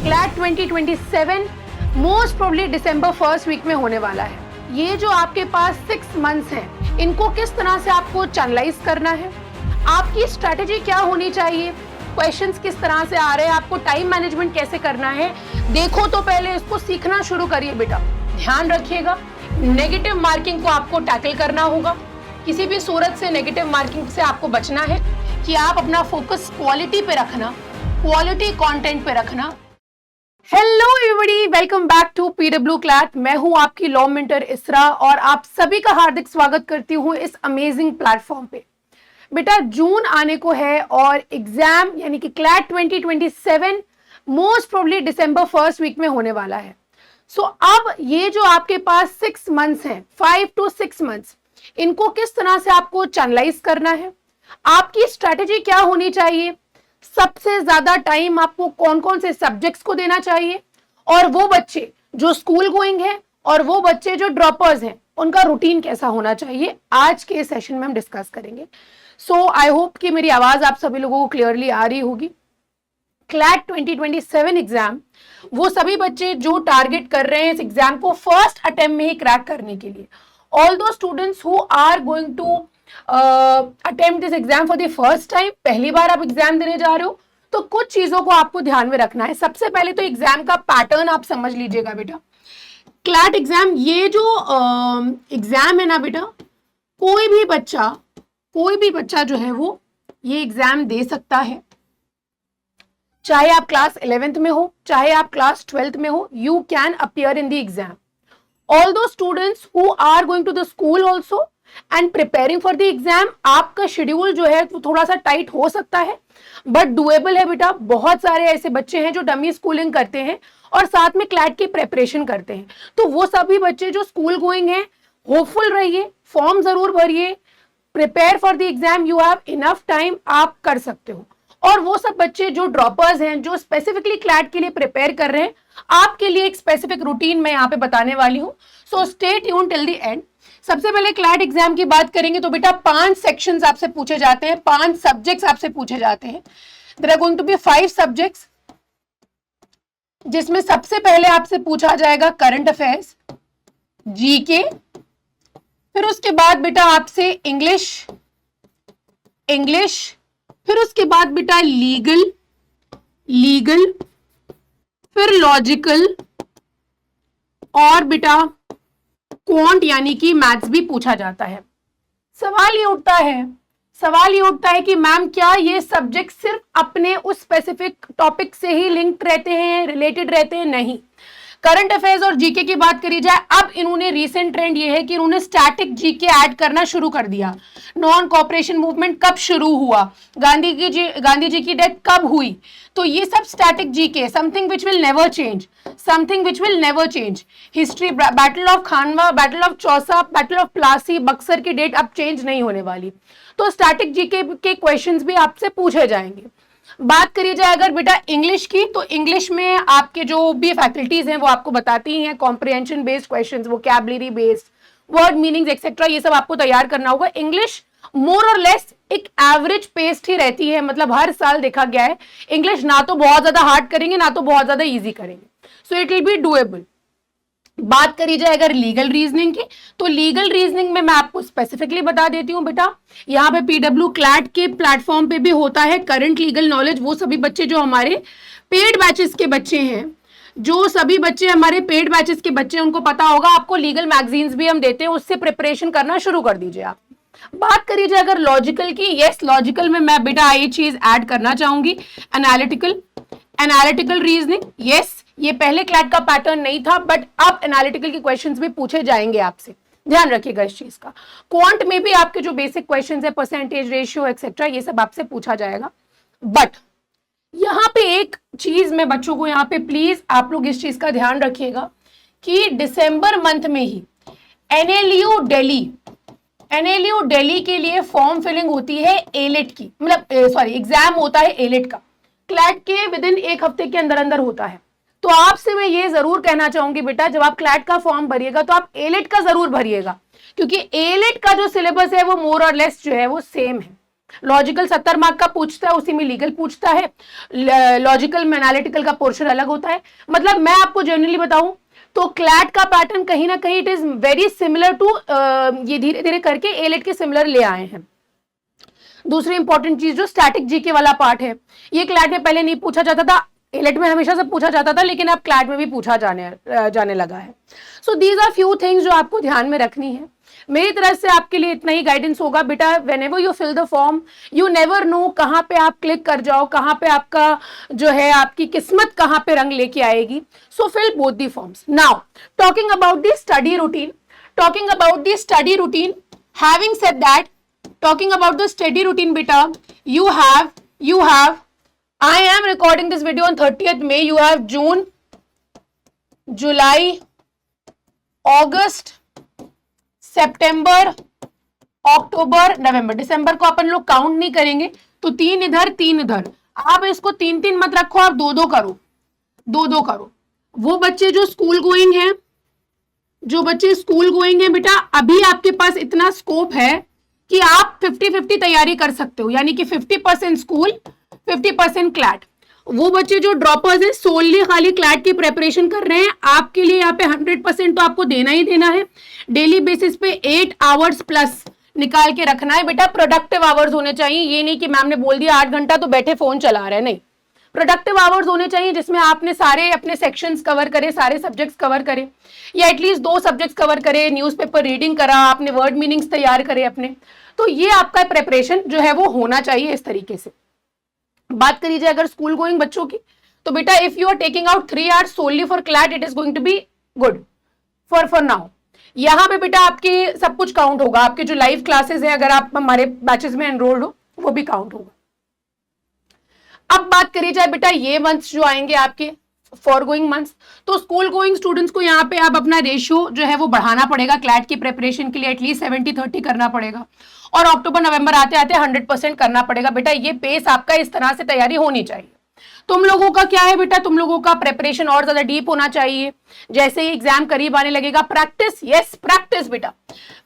CLAT 2027 most probably दिसंबर first week में होने वाला है। ये जो आपके पास 6 मंथ्स हैं, इनको किस तरह से आपको चैनलाइज करना है, आपकी स्ट्रैटेजी क्या होनी चाहिए, क्वेश्चंस किस तरह से आ रहे हैं, आपको टाइम मैनेजमेंट कैसे करना है, देखो तो पहले इसको सीखना शुरू करिए बेटा। ध्यान रखिएगा, नेगेटिव मार्किंग को आपको टैकल करना होगा। किसी भी सूरत से नेगेटिव मार्किंग से आपको बचना है कि आप अपना फोकस क्वालिटी पे रखना, क्वालिटी कंटेंट पे रखना। Hello everybody, welcome back to PW CLAT. मैं हूं आपकी लॉ मेंटर इसरा और आप सभी का हार्दिक स्वागत करती हूं इस अमेजिंग प्लेटफॉर्म पे। बेटा जून आने को है और एग्जाम यानी कि क्लैट 2027 मोस्ट प्रोबेबली दिसंबर फर्स्ट वीक में होने वाला है। सो अब ये जो आपके पास 6 मंथ्स हैं, 5 to 6 मंथ्स, इनको किस तरह से आपको चैनलाइज करना है, आपकी स्ट्रैटेजी क्या होनी चाहिए, सबसे ज्यादा टाइम आपको कौन कौन से सब्जेक्ट्स को देना चाहिए, और वो बच्चे जो स्कूल गोइंग है और वो बच्चे जो ड्रॉपर्स हैं उनका रूटीन कैसा होना चाहिए, आज के सेशन में हम डिस्कस करेंगे। सो आई होप कि मेरी आवाज आप सभी लोगों को क्लियरली आ रही होगी। क्लैट 2027 एग्जाम, वो सभी बच्चे जो टारगेट कर रहे हैं इस एग्जाम को फर्स्ट अटेम्प्ट में ही क्रैक करने के लिए, ऑल दो students who are going to attempt this exam for the first time, पहली बार आप एग्जाम देने जा रहे हो, तो कुछ चीजों को आपको ध्यान में रखना है। सबसे पहले तो एग्जाम का पैटर्न आप समझ लीजिएगा बेटा। क्लैट एग्जाम, ये जो एग्जाम है ना बेटा, कोई भी बच्चा जो है वो ये एग्जाम दे सकता है, चाहे आप क्लास 11th में हो, चाहे आप क्लास 12th में हो, you can appear in the exam. All दो students who are going to the school also and preparing for the exam, आपका शेड्यूल जो है वो थोड़ा सा टाइट हो सकता है बट डुएबल है बेटा। बहुत सारे ऐसे बच्चे हैं जो डमी स्कूलिंग करते हैं और साथ में क्लैट की प्रेपरेशन करते हैं, तो वो सभी बच्चे जो स्कूल गोइंग हैं, होपफुल रहिए, फॉर्म जरूर भरिए, prepare for the exam, you have enough time, आप कर सकते हो। और वो सब बच्चे जो ड्रॉपर्स हैं, जो स्पेसिफिकली क्लैट के लिए प्रिपेयर कर रहे हैं, आपके लिए एक स्पेसिफिक रूटीन मैं यहाँ पे बताने वाली हूँ। So stay tune till the end. सबसे पहले क्लैट एग्जाम की बात करेंगे तो बेटा 5 सेक्शंस आपसे पूछे जाते हैं, 5 सब्जेक्ट्स आपसे पूछे जाते हैं। There are going to be 5 subjects, जिसमें सबसे पहले आपसे पूछा जाएगा करंट अफेयर्स, जीके, फिर उसके बाद बेटा आपसे इंग्लिश, फिर उसके बाद बेटा लीगल, फिर लॉजिकल, और बेटा क्वांट यानी कि मैथ्स भी पूछा जाता है। सवाल ये उठता है कि मैम क्या ये सब्जेक्ट सिर्फ अपने उस स्पेसिफिक टॉपिक से ही लिंक्ड रहते हैं, रिलेटेड रहते हैं? नहीं। करंट अफेयर्स और जीके की बात करी जाए, अब इन्होंने रीसेंट ट्रेंड ये है कि इन्होंने स्टैटिक जीके ऐड करना शुरू कर दिया। नॉन कॉपरेशन मूवमेंट कब शुरू हुआ, गांधी जी की डेथ कब हुई, तो ये सब static GK, something which will never change. History, battle of Khanwa, battle of Chausa, battle of Plassey, Buxar की डेट अब चेंज नहीं होने वाली, तो स्टैटिक जीके के क्वेश्चंस भी आपसे पूछे जाएंगे। बात करी जाए अगर बेटा इंग्लिश की, तो इंग्लिश में आपके जो भी फैकल्टीज हैं वो आपको बताती हैं comprehension based questions, vocabulary based, word meanings etcetera, ये सब आपको तैयार करना होगा। इंग्लिश मोर और लेस एक एवरेज पेस्ट ही रहती है, मतलब हर साल देखा गया है इंग्लिश ना तो बहुत ज्यादा हार्ड करेंगे ना तो बहुत ज्यादा इजी करेंगे, so it will be doable. बात करी जाए अगर लीगल रीजनिंग की, तो लीगल रीजनिंग में मैं आपको स्पेसिफिकली बता देती हूँ बेटा, यहाँ पे पीडब्ल्यू क्लैट के प्लेटफॉर्म पे भी होता है करंट लीगल नॉलेज। वो सभी बच्चे जो हमारे पेड बैचेस के बच्चे हैं, उनको पता होगा, आपको लीगल मैगजीन्स भी हम देते हैं, उससे प्रिपरेशन करना शुरू कर दीजिए आप। बात करी जाए अगर लॉजिकल की, यस लॉजिकल में मैं बेटा ये चीज ऐड करना चाहूंगी, एनालिटिकल रीजनिंग। यस, ये पहले क्लैट का पैटर्न नहीं था बट अब एनालिटिकल के क्वेश्चंस भी पूछे जाएंगे आपसे, ध्यान रखिएगा इस चीज का। क्वांट में भी आपके जो बेसिक क्वेश्चंस है, परसेंटेज, रेशियो एक्सेट्रा, ये सब आपसे पूछा जाएगा। बट यहाँ पे एक चीज मैं बच्चों को, यहाँ पे प्लीज आप लोग इस चीज का ध्यान रखिएगा कि दिसंबर मंथ में ही एनएलयू दिल्ली के लिए फॉर्म फिलिंग होती है एलेट की, मतलब एग्जाम होता है एलेट का, क्लैट के विद इन 1 हफ्ते के अंदर होता है। तो आपसे मैं ये जरूर कहना चाहूंगी बेटा, जब आप क्लैट का फॉर्म भरिएगा तो आप एलेट का जरूर भरिएगा, क्योंकि एलेट का जो सिलेबस है वो मोर और लेस जो है वो सेम है। लॉजिकल 70 मार्क का पूछता है, उसी में लीगल पूछता है, लॉजिकल में एनालिटिकल का पोर्शन अलग होता है। मतलब मैं आपको जनरली बताऊं तो क्लैट का पैटर्न कहीं ना कहीं it is very similar to, ये धीरे धीरे करके एलेट के सिमिलर ले आए हैं। दूसरी इंपॉर्टेंट चीज जो स्टैटिक जीके वाला पार्ट है, ये क्लैट में पहले नहीं पूछा जाता था, एलेट में हमेशा से पूछा जाता था, लेकिन अब क्लैट में भी पूछा जाने लगा है। So these are few things जो आपको ध्यान में रखनी है। मेरी तरफ से आपके लिए इतना ही गाइडेंस होगा बेटा। Whenever you fill the form you never know कहाँ पे आप क्लिक कर जाओ, कहाँ पे आपका जो है आपकी किस्मत कहाँ पे रंग लेके आएगी। So fill both the forms. Now talking about the study routine, having said that, talking about the study routine beta, you have I am recording this video on 30th May, you have June, July, August, September, October, November, December को अपन लोग count नहीं करेंगे, तो 3 इधर 3 इधर, आप इसको 3-3 मत रखो, आप 2-2 करो, 2-2 करो। वो बच्चे जो स्कूल गोइंग हैं, बेटा अभी आपके पास इतना स्कोप है कि आप 50-50 तैयारी कर सकते हो, यानी कि 50% स्कूल 50% क्लैट। वो बच्चे जो ड्रॉपर्स हैं सोनली खाली क्लैट की प्रेपरेशन कर रहे हैं, आपके लिए यहाँ पे 100% तो आपको देना ही देना है। डेली बेसिस पे 8 आवर्स प्लस निकाल के रखना है बेटा, प्रोडक्टिव आवर्स होने चाहिए। ये नहीं कि मैम ने बोल दिया 8 घंटा तो बैठे फोन चला रहे, नहीं, प्रोडक्टिव आवर्स होने चाहिए जिसमें आपने सारे अपने सेक्शंस कवर करे, सारे सब्जेक्ट्स कवर करे, या एटलीस्ट 2 सब्जेक्ट्स कवर करे, न्यूज़पेपर रीडिंग करा, आपने वर्ड मीनिंग्स तैयार करे अपने। तो ये आपका प्रेपरेशन जो है वो होना चाहिए इस तरीके से। बात करी जाए अगर स्कूल गोइंग बच्चों की, तो बेटा if you are taking out 3 hours solely for CLAT, it is going to be good for now. यहाँ पे बेटा आपके सब कुछ काउंट होगा, आपके जो लाइव क्लासेस है अगर आप हमारे बैचेस में एनरोल्ड हो वो भी काउंट होगा। अब बात करी जाए बेटा ये मंथ्स जो आएंगे आपके फॉर गोइंग मंथ्स, तो स्कूल गोइंग स्टूडेंट्स को यहाँ पे आप अपना रेशियो जो है वो बढ़ाना पड़ेगा, क्लैट की प्रेपरेशन के लिए एटलीस्ट 70-30 करना पड़ेगा, और अक्टूबर नवंबर आते आते 100% करना पड़ेगा। बेटा ये पेस आपका इस तरह से तैयारी होनी चाहिए। तुम लोगों का क्या है बेटा, तुम लोगों का प्रेपरेशन और ज्यादा डीप होना चाहिए। जैसे ही एग्जाम करीब आने लगेगा, प्रैक्टिस, यस प्रैक्टिस बेटा,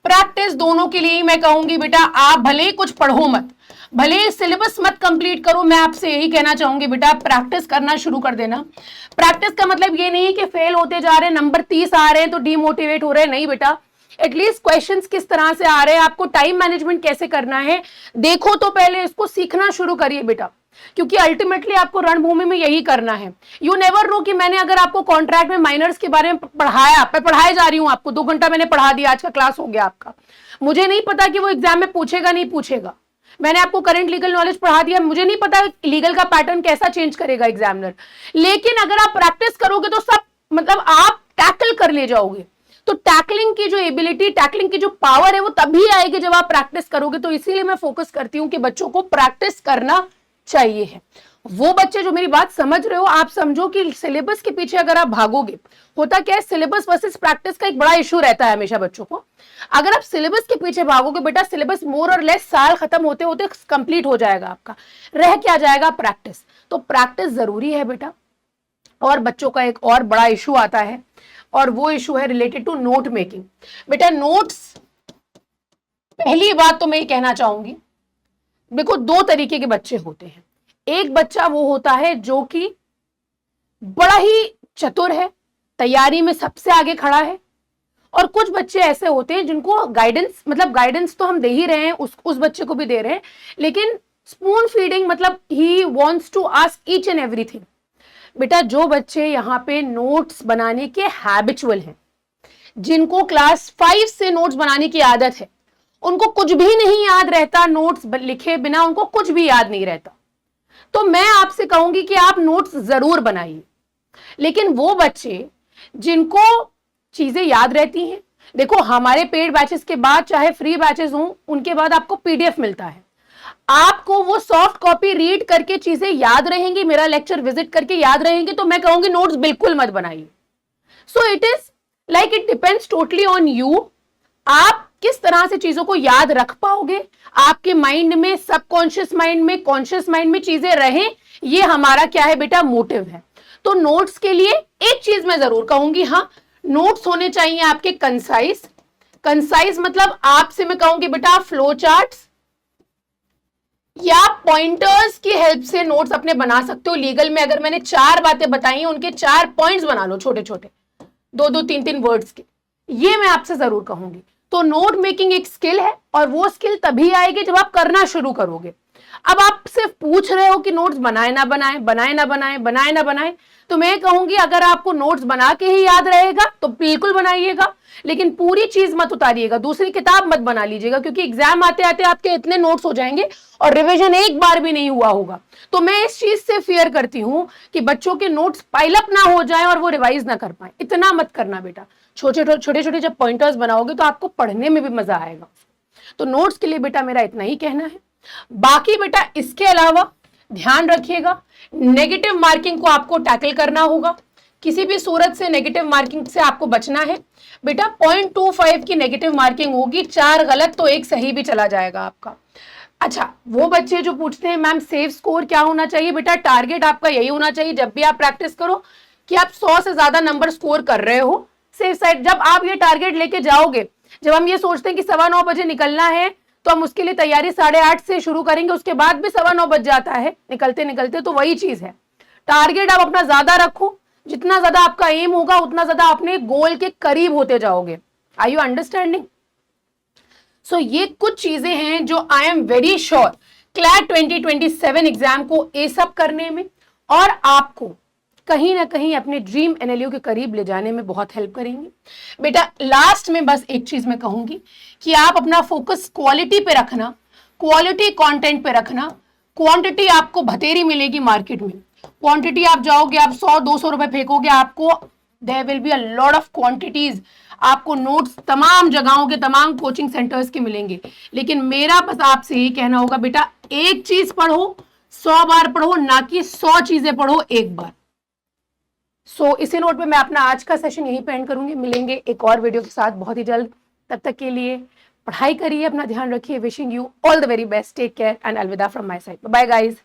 प्रैक्टिस दोनों के लिए मैं कहूंगी बेटा, आप भले ही कुछ पढ़ो मत, भले सिलेबस मत कंप्लीट करो, मैं आपसे यही कहना चाहूंगी बेटा प्रैक्टिस करना शुरू कर देना। प्रैक्टिस का मतलब ये नहीं कि फेल होते जा रहे हैं, नंबर 30 आ रहे हैं तो डीमोटिवेट हो रहे हैं, नहीं बेटा, एटलीस्ट क्वेश्चंस किस तरह से आ रहे हैं, आपको टाइम मैनेजमेंट कैसे करना है देखो, तो पहले इसको सीखना शुरू करिए बेटा, क्योंकि अल्टीमेटली आपको रणभूमि में यही करना है। यू नेवर नो कि मैंने अगर आपको कॉन्ट्रैक्ट में माइनर्स के बारे में पढ़ाया, मैं पढ़ाए जा रही हूं आपको, 2 घंटा मैंने पढ़ा दिया, आज का क्लास हो गया आपका, मुझे नहीं पता कि वो एग्जाम में पूछेगा नहीं पूछेगा। मैंने आपको करंट लीगल नॉलेज पढ़ा दिया, मुझे नहीं पता लीगल का पैटर्न कैसा चेंज करेगा एग्जामिनर, लेकिन अगर आप प्रैक्टिस करोगे तो सब मतलब आप टैकल कर ले जाओगे। तो टैकलिंग की जो एबिलिटी, टैकलिंग की जो पावर है वो तभी आएगी जब आप प्रैक्टिस करोगे। तो इसीलिए मैं फोकस करती हूँ कि बच्चों को प्रैक्टिस करना चाहिए है। वो बच्चे जो मेरी बात समझ रहे हो, आप समझो कि सिलेबस के पीछे अगर आप भागोगे, होता क्या है सिलेबस वर्सेस प्रैक्टिस का एक बड़ा इशू रहता है हमेशा बच्चों को। अगर आप सिलेबस के पीछे भागोगे बेटा, सिलेबस मोर और लेस साल खत्म होते होते कंप्लीट हो जाएगा आपका, रह क्या जाएगा प्रैक्टिस। तो प्रैक्टिस जरूरी है बेटा। और बच्चों का एक और बड़ा इशू आता है, और वो इशू है रिलेटेड टू नोट मेकिंग। बेटा नोट्स, पहली बात तो मैं ये कहना चाहूंगी, देखो 2 तरीके के बच्चे होते हैं। एक बच्चा वो होता है जो कि बड़ा ही चतुर है, तैयारी में सबसे आगे खड़ा है, और कुछ बच्चे ऐसे होते हैं जिनको गाइडेंस, मतलब गाइडेंस तो हम दे ही रहे हैं, उस बच्चे को भी दे रहे हैं, लेकिन स्पून फीडिंग, मतलब he wants to ask each and everything. बेटा जो बच्चे यहाँ पे नोट्स बनाने के हैबिचुअल हैं, जिनको क्लास 5 से नोट्स बनाने की आदत है, उनको कुछ भी नहीं याद रहता, नोट्स लिखे बिना उनको कुछ भी याद नहीं रहता, तो मैं आपसे कहूंगी कि आप नोट्स जरूर बनाइए। लेकिन वो बच्चे जिनको चीजें याद रहती हैं, देखो हमारे पेड बैचेस के बाद चाहे फ्री बैचेस हों, उनके बाद आपको पीडीएफ मिलता है, आपको वो सॉफ्ट कॉपी रीड करके चीजें याद रहेंगी, मेरा लेक्चर विजिट करके याद रहेंगे, तो मैं कहूंगी नोट्स बिल्कुल मत बनाइए। So it is like it depends totally on you, आप किस तरह से चीजों को याद रख पाओगे, आपके माइंड में, सबकॉन्शियस माइंड में, कॉन्शियस माइंड में चीजें रहें, ये हमारा क्या है बेटा मोटिव है। तो नोट्स के लिए एक चीज मैं जरूर कहूंगी, हाँ नोट्स होने चाहिए आपके कंसाइज। कंसाइज मतलब आपसे मैं कहूंगी बेटा फ्लो चार्ट्स, या पॉइंटर्स की हेल्प से नोट्स अपने बना सकते हो। लीगल में अगर मैंने 4 बातें बताई हैं, उनके 4 पॉइंट्स बना लो, छोटे छोटे, 2-2, 3-3 वर्ड्स के। ये मैं आपसे जरूर कहूंगी। तो नोट मेकिंग एक स्किल है, और वो स्किल तभी आएगी जब आप करना शुरू करोगे। अब आप सिर्फ पूछ रहे हो कि नोट्स बनाए ना बनाए, बनाए ना बनाए, बनाए ना बनाए, तो मैं कहूंगी अगर आपको नोट्स बना के ही याद रहेगा तो बिल्कुल बनाइएगा, लेकिन पूरी चीज मत उतारिएगा, दूसरी किताब मत बना लीजिएगा, क्योंकि एग्जाम आते आते आपके इतने नोट्स हो जाएंगे और रिवीजन एक बार भी नहीं हुआ होगा। तो मैं इस चीज से फियर करती हूं कि बच्चों के नोट्स पाइलअप ना हो जाए और वो रिवाइज ना कर पाए। इतना मत करना बेटा। छोटे छोटे जब पॉइंटर्स बनाओगे तो आपको पढ़ने में भी मजा आएगा। तो नोट्स के लिए बेटा मेरा इतना ही कहना है। बाकी बेटा इसके अलावा ध्यान रखिएगा, नेगेटिव मार्किंग को आपको टैकल करना होगा। किसी भी सूरत से नेगेटिव मार्किंग से आपको बचना है बेटा। 0.25 की नेगेटिव मार्किंग होगी, 4 गलत तो 1 सही भी चला जाएगा आपका। अच्छा, वो बच्चे जो पूछते हैं मैम सेफ स्कोर क्या होना चाहिए, बेटा टारगेट आपका यही होना चाहिए जब भी आप प्रैक्टिस करो कि आप 100 से ज्यादा नंबर स्कोर कर रहे हो सेफ साइड। जब आप ये टारगेट लेके जाओगे, जब हम ये सोचते हैं कि 9:15 बजे निकलना है, तो हम उसके लिए तैयारी 8:30 से शुरू करेंगे, उसके बाद भी 9:15 बज जाता है निकलते निकलते। तो वही चीज है, टारगेट आप अपना ज्यादा रखो, जितना ज्यादा आपका एम होगा उतना ज्यादा अपने गोल के करीब होते जाओगे। Are you understanding? सो ये कुछ चीजें हैं जो I am very sure CLAT 2027 exam को एसअप करने में और आपको कहीं ना कहीं अपने ड्रीम एनएलयू के करीब ले जाने में बहुत हेल्प करेंगी। बेटा लास्ट में बस एक चीज मैं कहूंगी कि आप अपना फोकस क्वालिटी पे रखना, क्वालिटी कंटेंट पे रखना। क्वांटिटी आपको भतेरी मिलेगी मार्केट में, क्वांटिटी आप जाओगे, आप 100-200 रुपए फेंकोगे, आपको there will be a lot of quantities, आपको नोट्स तमाम जगहों के, तमाम कोचिंग सेंटर्स के मिलेंगे। लेकिन मेरा बस आपसे यही कहना होगा बेटा, एक चीज पढ़ो 100 बार पढ़ो, ना कि 100 चीजें पढ़ो एक बार। इसी नोट पे मैं अपना आज का सेशन यहीं पे एंड करूंगी। मिलेंगे एक और वीडियो के साथ बहुत ही जल्द। तब तक के लिए पढ़ाई करिए, अपना ध्यान रखिए। Wishing you all the very best, take care and अलविदा from my side. Bye guys.